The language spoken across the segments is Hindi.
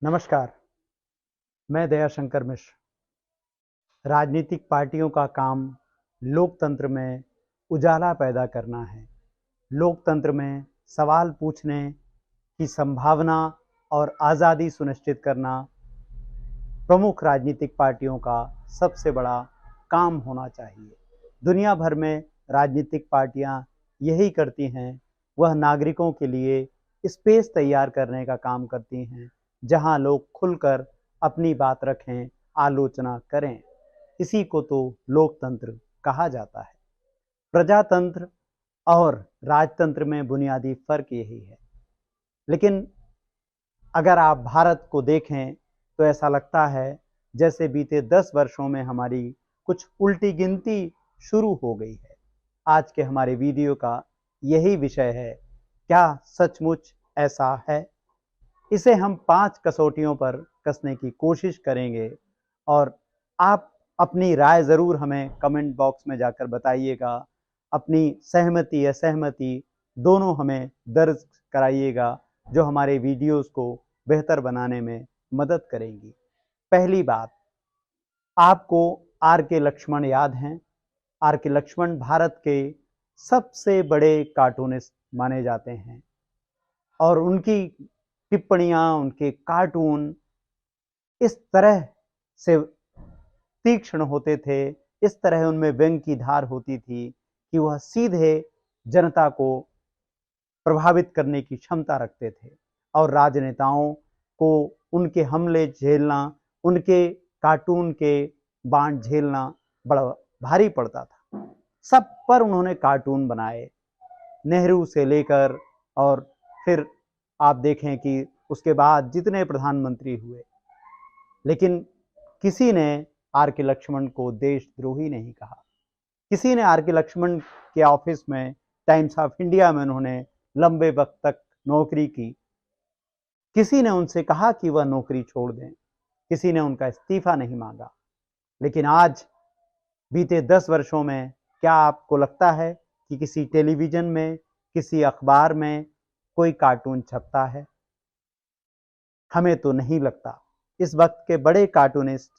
नमस्कार, मैं दयाशंकर मिश्र। राजनीतिक पार्टियों का काम लोकतंत्र में उजाला पैदा करना है। लोकतंत्र में सवाल पूछने की संभावना और आज़ादी सुनिश्चित करना प्रमुख राजनीतिक पार्टियों का सबसे बड़ा काम होना चाहिए। दुनिया भर में राजनीतिक पार्टियां यही करती हैं, वह नागरिकों के लिए स्पेस तैयार करने का काम करती हैं, जहां लोग खुलकर अपनी बात रखें, आलोचना करें। इसी को तो लोकतंत्र कहा जाता है। प्रजातंत्र और राजतंत्र में बुनियादी फर्क यही है। लेकिन अगर आप भारत को देखें तो ऐसा लगता है जैसे बीते 10 वर्षों में हमारी कुछ उल्टी गिनती शुरू हो गई है। आज के हमारे वीडियो का यही विषय है, क्या सचमुच ऐसा है? इसे हम 5 कसौटियों पर कसने की कोशिश करेंगे और आप अपनी राय ज़रूर हमें कमेंट बॉक्स में जाकर बताइएगा। अपनी सहमति असहमति दोनों हमें दर्ज कराइएगा, जो हमारे वीडियोस को बेहतर बनाने में मदद करेंगी। पहली बात, आपको आर के लक्ष्मण याद हैं? आर के लक्ष्मण भारत के सबसे बड़े कार्टूनिस्ट माने जाते हैं और उनकी टिप्पणियां, उनके कार्टून इस तरह से तीक्ष्ण होते थे, इस तरह उनमें व्यंग की धार होती थी कि वह सीधे जनता को प्रभावित करने की क्षमता रखते थे और राजनेताओं को उनके हमले झेलना, उनके कार्टून के बाण झेलना बड़ा भारी पड़ता था। सब पर उन्होंने कार्टून बनाए, नेहरू से लेकर, और फिर आप देखें कि उसके बाद जितने प्रधानमंत्री हुए, लेकिन किसी ने आर के लक्ष्मण को देशद्रोही नहीं कहा। किसी ने आर के लक्ष्मण के ऑफिस में, टाइम्स ऑफ इंडिया में उन्होंने लंबे वक्त तक नौकरी की, किसी ने उनसे कहा कि वह नौकरी छोड़ दें, किसी ने उनका इस्तीफा नहीं मांगा। लेकिन आज बीते 10 वर्षों में क्या आपको लगता है कि किसी टेलीविजन में, किसी अखबार में कोई कार्टून छपता है? हमें तो नहीं लगता। इस वक्त के बड़े कार्टूनिस्ट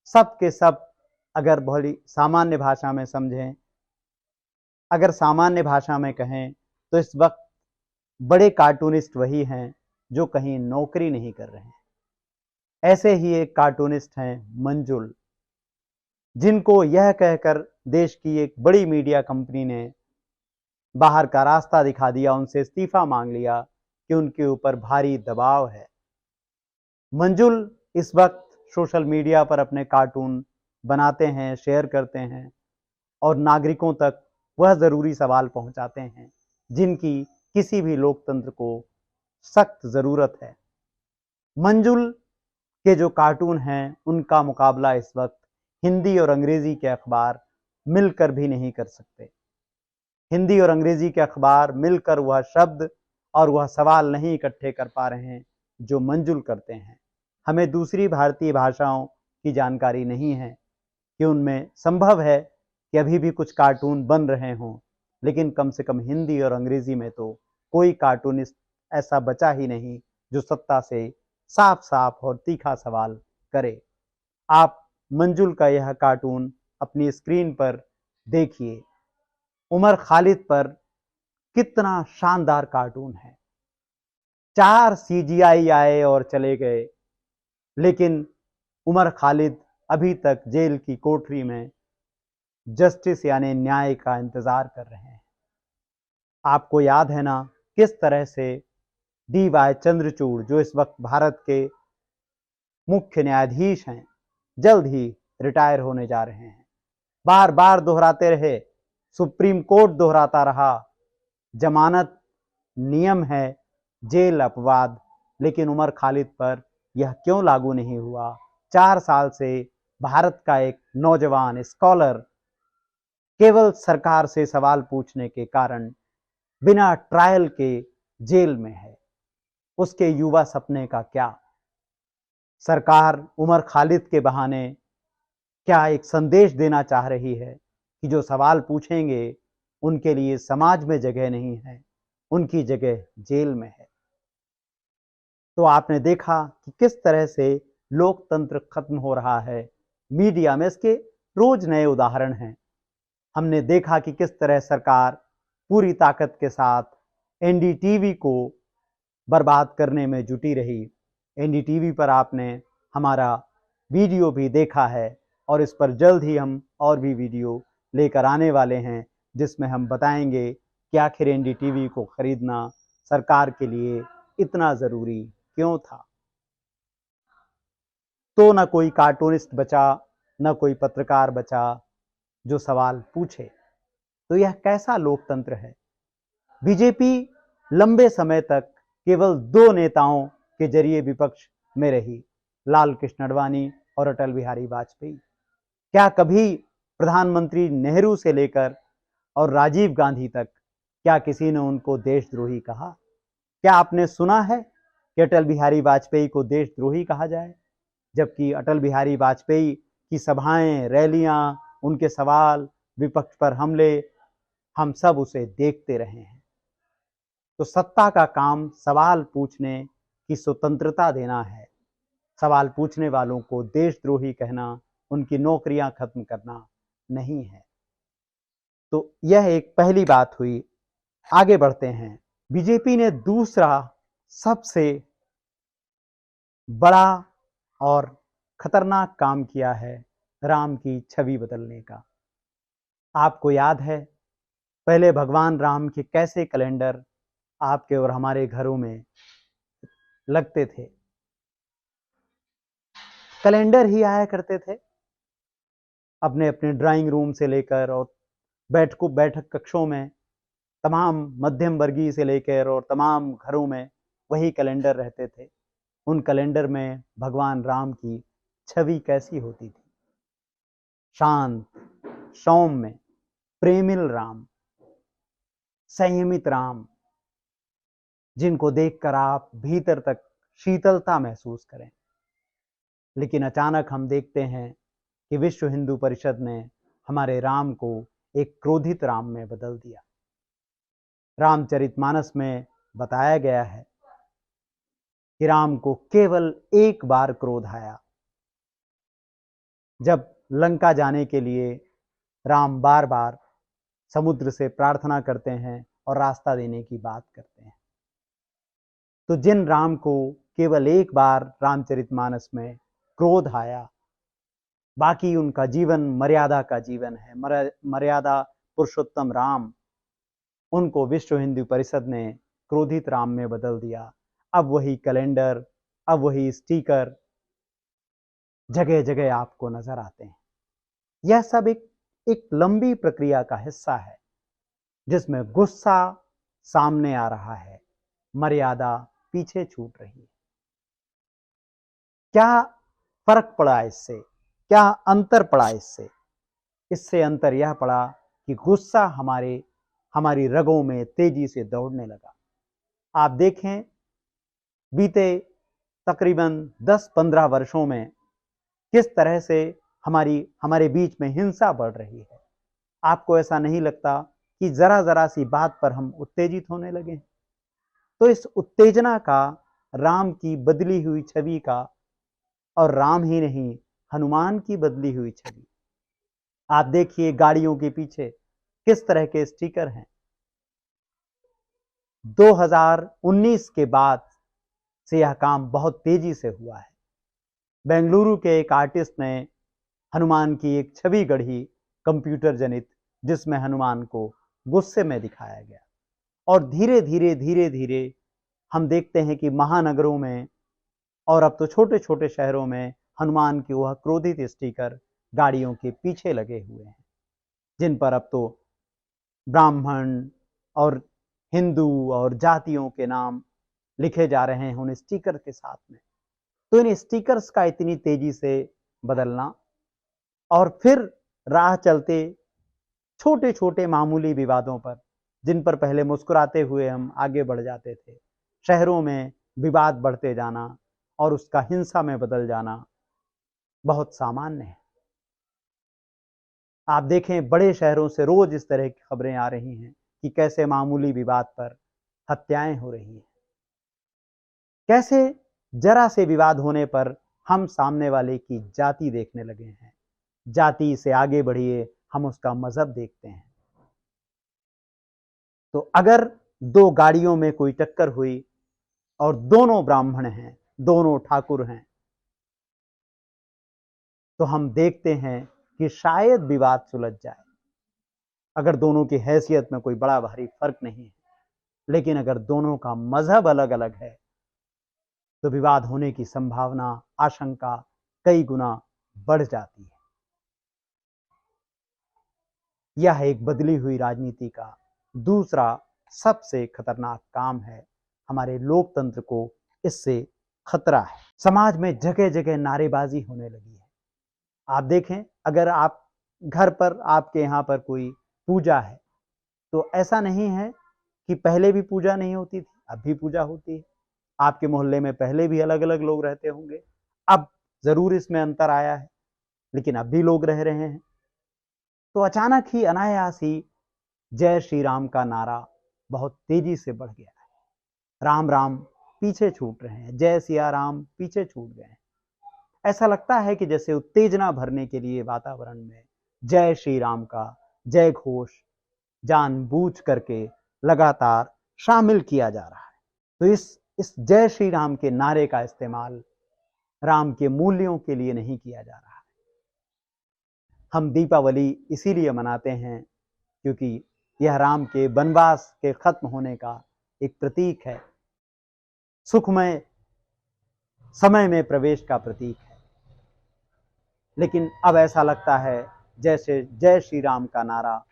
सब के सब, अगर भली सामान्य भाषा में समझें, अगर सामान्य भाषा में कहें, तो इस वक्त बड़े कार्टूनिस्ट वही हैं जो कहीं नौकरी नहीं कर रहे हैं। ऐसे ही एक कार्टूनिस्ट हैं मंजुल, जिनको यह कहकर देश की एक बड़ी मीडिया कंपनी ने बाहर का रास्ता दिखा दिया, उनसे इस्तीफा मांग लिया कि उनके ऊपर भारी दबाव है। मंजुल इस वक्त सोशल मीडिया पर अपने कार्टून बनाते हैं, शेयर करते हैं और नागरिकों तक वह ज़रूरी सवाल पहुंचाते हैं जिनकी किसी भी लोकतंत्र को सख्त ज़रूरत है। मंजुल के जो कार्टून हैं, उनका मुकाबला इस वक्त हिंदी और अंग्रेजी के अखबार मिलकर भी नहीं कर सकते। हिंदी और अंग्रेजी के अखबार मिलकर वह शब्द और वह सवाल नहीं इकट्ठे कर पा रहे हैं जो मंजुल करते हैं। हमें दूसरी भारतीय भाषाओं की जानकारी नहीं है कि उनमें संभव है कि अभी भी कुछ कार्टून बन रहे हों, लेकिन कम से कम हिंदी और अंग्रेजी में तो कोई कार्टूनिस्ट ऐसा बचा ही नहीं जो सत्ता से साफ साफ और तीखा सवाल करे। आप मंजुल का यह कार्टून अपनी स्क्रीन पर देखिए। उमर खालिद पर कितना शानदार कार्टून है। 4 सीजीआई आए और चले गए, लेकिन उमर खालिद अभी तक जेल की कोठरी में जस्टिस यानी न्याय का इंतजार कर रहे हैं। आपको याद है ना किस तरह से डी.वाई. चंद्रचूड़, जो इस वक्त भारत के मुख्य न्यायाधीश हैं, जल्द ही रिटायर होने जा रहे हैं, बार बार दोहराते रहे, सुप्रीम कोर्ट दोहराता रहा, जमानत नियम है, जेल अपवाद, लेकिन उमर खालिद पर यह क्यों लागू नहीं हुआ? 4 साल से भारत का एक नौजवान स्कॉलर केवल सरकार से सवाल पूछने के कारण बिना ट्रायल के जेल में है। उसके युवा सपने का क्या? सरकार उमर खालिद के बहाने क्या एक संदेश देना चाह रही है कि जो सवाल पूछेंगे उनके लिए समाज में जगह नहीं है, उनकी जगह जेल में है? तो आपने देखा कि किस तरह से लोकतंत्र खत्म हो रहा है। मीडिया में इसके रोज नए उदाहरण हैं। हमने देखा कि किस तरह सरकार पूरी ताकत के साथ एनडीटीवी को बर्बाद करने में जुटी रही। एनडीटीवी पर आपने हमारा वीडियो भी देखा है और इस पर जल्द ही हम और भी वीडियो लेकर आने वाले हैं, जिसमें हम बताएंगे कि आखिर एनडीटीवी को खरीदना सरकार के लिए इतना ज़रूरी क्यों था। तो न कोई कार्टूनिस्ट बचा, न कोई पत्रकार बचा जो सवाल पूछे। तो यह कैसा लोकतंत्र है। बीजेपी लंबे समय तक केवल दो नेताओं के जरिए विपक्ष में रही, लाल कृष्ण आडवाणी और अटल बिहारी वाजपेयी। क्या कभी प्रधानमंत्री नेहरू से लेकर और राजीव गांधी तक क्या किसी ने उनको देशद्रोही कहा? क्या आपने सुना है कि अटल बिहारी वाजपेयी को देशद्रोही कहा जाए? जबकि अटल बिहारी वाजपेयी की सभाएं, रैलियां, उनके सवाल, विपक्ष पर हमले, हम सब उसे देखते रहे हैं। तो सत्ता का काम सवाल पूछने की स्वतंत्रता देना है। सवाल पूछने वालों को देशद्रोही कहना, उनकी नौकरियां खत्म करना नहीं है। तो यह एक पहली बात हुई। आगे बढ़ते हैं। बीजेपी ने दूसरा सबसे बड़ा और खतरनाक काम किया है राम की छवि बदलने का। आपको याद है पहले भगवान राम के कैसे कैलेंडर आपके और हमारे घरों में लगते थे। कैलेंडर ही आया करते थे अपने अपने ड्राइंग रूम से लेकर और बैठक कक्षों में, तमाम मध्यम वर्गीय से लेकर और तमाम घरों में वही कैलेंडर रहते थे। उन कैलेंडर में भगवान राम की छवि कैसी होती थी? शांत, सौम्य, प्रेमिल राम, संयमित राम, जिनको देखकर आप भीतर तक शीतलता महसूस करें। लेकिन अचानक हम देखते हैं कि विश्व हिंदू परिषद ने हमारे राम को एक क्रोधित राम में बदल दिया। रामचरितमानस में बताया गया है कि राम को केवल एक बार क्रोध आया, जब लंका जाने के लिए राम बार बार समुद्र से प्रार्थना करते हैं और रास्ता देने की बात करते हैं। तो जिन राम को केवल एक बार रामचरितमानस में क्रोध आया, बाकी उनका जीवन मर्यादा का जीवन है, मर्यादा पुरुषोत्तम राम, उनको विश्व हिंदू परिषद ने क्रोधित राम में बदल दिया। अब वही कैलेंडर, अब वही स्टिकर जगह जगह आपको नजर आते हैं। यह सब एक लंबी प्रक्रिया का हिस्सा है, जिसमें गुस्सा सामने आ रहा है, मर्यादा पीछे छूट रही है। क्या फर्क पड़ा इससे? क्या अंतर पड़ा इससे? इससे अंतर यह पड़ा कि गुस्सा हमारी रगों में तेजी से दौड़ने लगा। आप देखें, बीते तकरीबन 10-15 वर्षों में किस तरह से हमारे बीच में हिंसा बढ़ रही है। आपको ऐसा नहीं लगता कि जरा जरा सी बात पर हम उत्तेजित होने लगे? तो इस उत्तेजना का, राम की बदली हुई छवि का, और राम ही नहीं, हनुमान की बदली हुई छवि। आप देखिए गाड़ियों के पीछे किस तरह के स्टिकर हैं। 2019 के बाद से यह काम बहुत तेजी से हुआ है। बेंगलुरु के एक आर्टिस्ट ने हनुमान की एक छवि गढ़ी, कंप्यूटर जनित, जिसमें हनुमान को गुस्से में दिखाया गया। और धीरे धीरे हम देखते हैं कि महानगरों में और अब तो छोटे छोटे शहरों में हनुमान की वह क्रोधित स्टिकर गाड़ियों के पीछे लगे हुए हैं, जिन पर अब तो ब्राह्मण और हिंदू और जातियों के नाम लिखे जा रहे हैं उन स्टिकर के साथ में। तो इन स्टिकर्स का इतनी तेजी से बदलना, और फिर राह चलते छोटे छोटे मामूली विवादों पर, जिन पर पहले मुस्कुराते हुए हम आगे बढ़ जाते थे, शहरों में विवाद बढ़ते जाना और उसका हिंसा में बदल जाना बहुत सामान्य है। आप देखें, बड़े शहरों से रोज इस तरह की खबरें आ रही हैं कि कैसे मामूली विवाद पर हत्याएं हो रही हैं। कैसे जरा से विवाद होने पर हम सामने वाले की जाति देखने लगे हैं, जाति से आगे बढ़िए हम उसका मजहब देखते हैं। तो अगर दो गाड़ियों में कोई टक्कर हुई और दोनों ब्राह्मण हैं, दोनों ठाकुर हैं, तो हम देखते हैं कि शायद विवाद सुलझ जाए अगर दोनों की हैसियत में कोई बड़ा भारी फर्क नहीं है। लेकिन अगर दोनों का मजहब अलग अलग है तो विवाद होने की संभावना, आशंका कई गुना बढ़ जाती है। यह एक बदली हुई राजनीति का दूसरा सबसे खतरनाक काम है। हमारे लोकतंत्र को इससे खतरा है। समाज में जगह जगह नारेबाजी होने लगी है। आप देखें, अगर आप घर पर, आपके यहाँ पर कोई पूजा है तो ऐसा नहीं है कि पहले भी पूजा नहीं होती थी, अब भी पूजा होती है। आपके मोहल्ले में पहले भी अलग अलग लोग रहते होंगे, अब जरूर इसमें अंतर आया है, लेकिन अब भी लोग रह रहे हैं। तो अचानक ही, अनायास ही जय श्री राम का नारा बहुत तेजी से बढ़ गया है। राम राम पीछे छूट रहे हैं, जय सिया राम पीछे छूट गए हैं। ऐसा लगता है कि जैसे उत्तेजना भरने के लिए वातावरण में जय श्री राम का जय घोष जानबूझ करके लगातार शामिल किया जा रहा है। तो इस जय श्री राम के नारे का इस्तेमाल राम के मूल्यों के लिए नहीं किया जा रहा है। हम दीपावली इसीलिए मनाते हैं क्योंकि यह राम के वनवास के खत्म होने का एक प्रतीक है, सुखमय समय में प्रवेश का प्रतीक है। लेकिन अब ऐसा लगता है जैसे जय श्री राम का नारा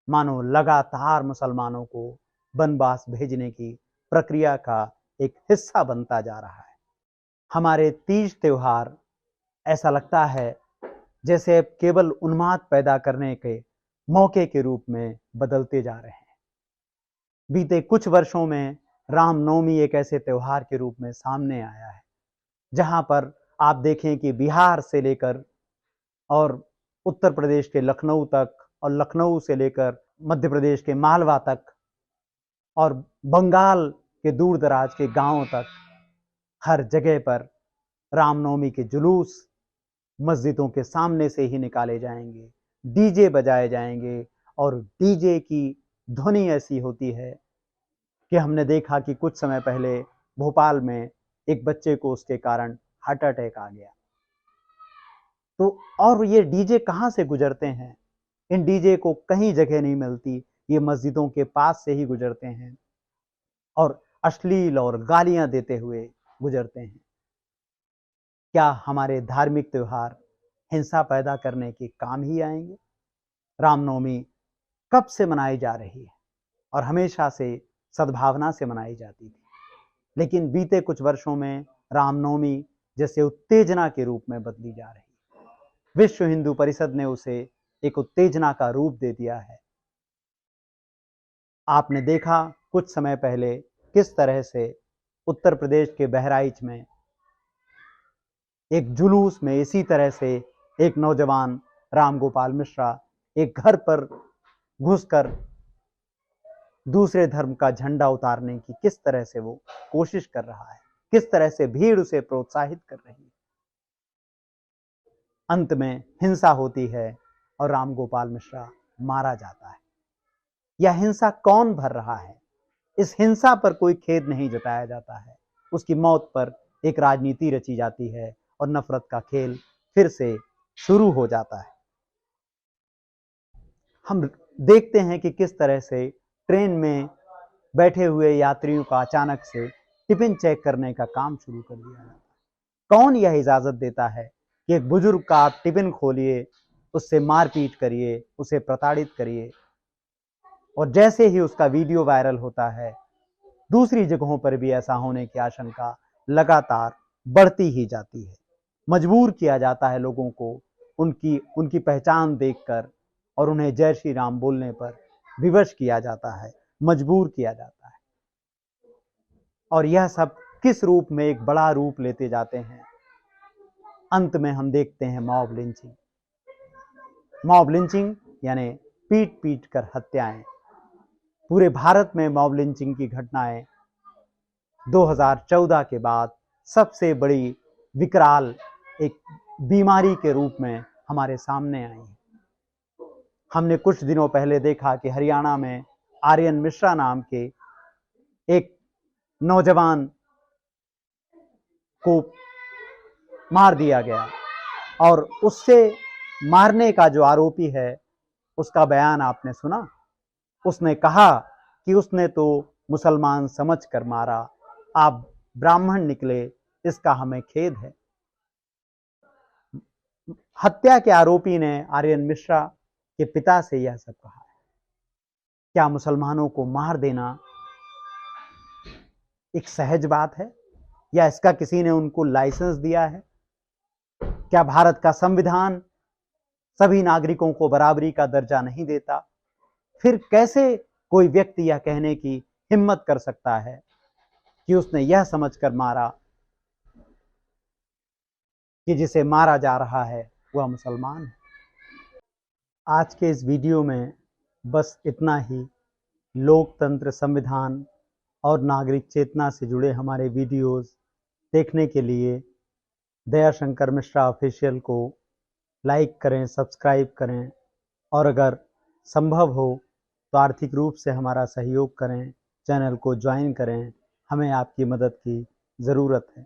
मानो लगातार मुसलमानों को वनवास भेजने की प्रक्रिया का एक हिस्सा बनता जा रहा है। हमारे तीज त्योहार ऐसा लगता है जैसे केवल उन्माद पैदा करने के मौके के रूप में बदलते जा रहे हैं। बीते कुछ वर्षों में रामनवमी एक ऐसे त्योहार के रूप में सामने आया है जहां पर आप देखें कि बिहार से लेकर और उत्तर प्रदेश के लखनऊ तक और लखनऊ से लेकर मध्य प्रदेश के मालवा तक और बंगाल के दूर दराज के गांवों तक हर जगह पर रामनवमी के जुलूस मस्जिदों के सामने से ही निकाले जाएंगे, डीजे बजाए जाएंगे और डीजे की ध्वनि ऐसी होती है कि हमने देखा कि कुछ समय पहले भोपाल में एक बच्चे को उसके कारण हार्ट अटैक आ गया। तो और ये डीजे कहाँ से गुजरते हैं? इन डीजे को कहीं जगह नहीं मिलती, ये मस्जिदों के पास से ही गुजरते हैं और अश्लील और गालियां देते हुए गुजरते हैं। क्या हमारे धार्मिक त्योहार हिंसा पैदा करने के काम ही आएंगे? रामनवमी कब से मनाई जा रही है और हमेशा से सद्भावना से मनाई जाती थी, लेकिन बीते कुछ वर्षों में रामनवमी जैसे उत्तेजना के रूप में बदली जा रही है। विश्व हिंदू परिषद ने उसे एक उत्तेजना का रूप दे दिया है। आपने देखा कुछ समय पहले किस तरह से उत्तर प्रदेश के बहराइच में एक जुलूस में इसी तरह से एक नौजवान रामगोपाल मिश्रा एक घर पर घुसकर दूसरे धर्म का झंडा उतारने की किस तरह से वो कोशिश कर रहा है, किस तरह से भीड़ उसे प्रोत्साहित कर रही है। अंत में हिंसा होती है और रामगोपाल मिश्रा मारा जाता है। यह हिंसा कौन भर रहा है? इस हिंसा पर कोई खेद नहीं जताया जाता है। उसकी मौत पर एक राजनीति रची जाती है और नफरत का खेल फिर से शुरू हो जाता है। हम देखते हैं कि किस तरह से ट्रेन में बैठे हुए यात्रियों का अचानक से टिफिन चेक करने का काम शुरू कर दिया जाता है। कौन यह इजाजत देता है कि एक बुजुर्ग का आप टिफिन खोलिए, उससे मारपीट करिए, उसे प्रताड़ित करिए? और जैसे ही उसका वीडियो वायरल होता है, दूसरी जगहों पर भी ऐसा होने की आशंका लगातार बढ़ती ही जाती है। मजबूर किया जाता है लोगों को उनकी पहचान देखकर और उन्हें जय श्री राम बोलने पर विवश किया जाता है, मजबूर किया जाता है। और यह सब किस रूप में एक बड़ा रूप लेते जाते हैं? अंत में हम देखते हैं मॉब लिंचिंग। मॉब लिंचिंग यानी पीट पीट कर हत्याएं। पूरे भारत में मॉब लिंचिंग की घटनाएं 2014 के बाद सबसे बड़ी विकराल एक बीमारी के रूप में हमारे सामने आई है। हमने कुछ दिनों पहले देखा कि हरियाणा में आर्यन मिश्रा नाम के एक नौजवान को मार दिया गया, और उससे मारने का जो आरोपी है उसका बयान आपने सुना। उसने कहा कि उसने तो मुसलमान समझकर मारा, आप ब्राह्मण निकले, इसका हमें खेद है। हत्या के आरोपी ने आर्यन मिश्रा के पिता से यह सब कहा है। क्या मुसलमानों को मार देना एक सहज बात है, या इसका किसी ने उनको लाइसेंस दिया है? क्या भारत का संविधान सभी नागरिकों को बराबरी का दर्जा नहीं देता? फिर कैसे कोई व्यक्ति यह कहने की हिम्मत कर सकता है कि उसने यह समझकर मारा कि जिसे मारा जा रहा है वह मुसलमान है? आज के इस वीडियो में बस इतना ही। लोकतंत्र, संविधान और नागरिक चेतना से जुड़े हमारे वीडियोस देखने के लिए दयाशंकर मिश्रा ऑफिशियल को लाइक करें, सब्सक्राइब करें, और अगर संभव हो तो आर्थिक रूप से हमारा सहयोग करें, चैनल को ज्वाइन करें। हमें आपकी मदद की ज़रूरत है।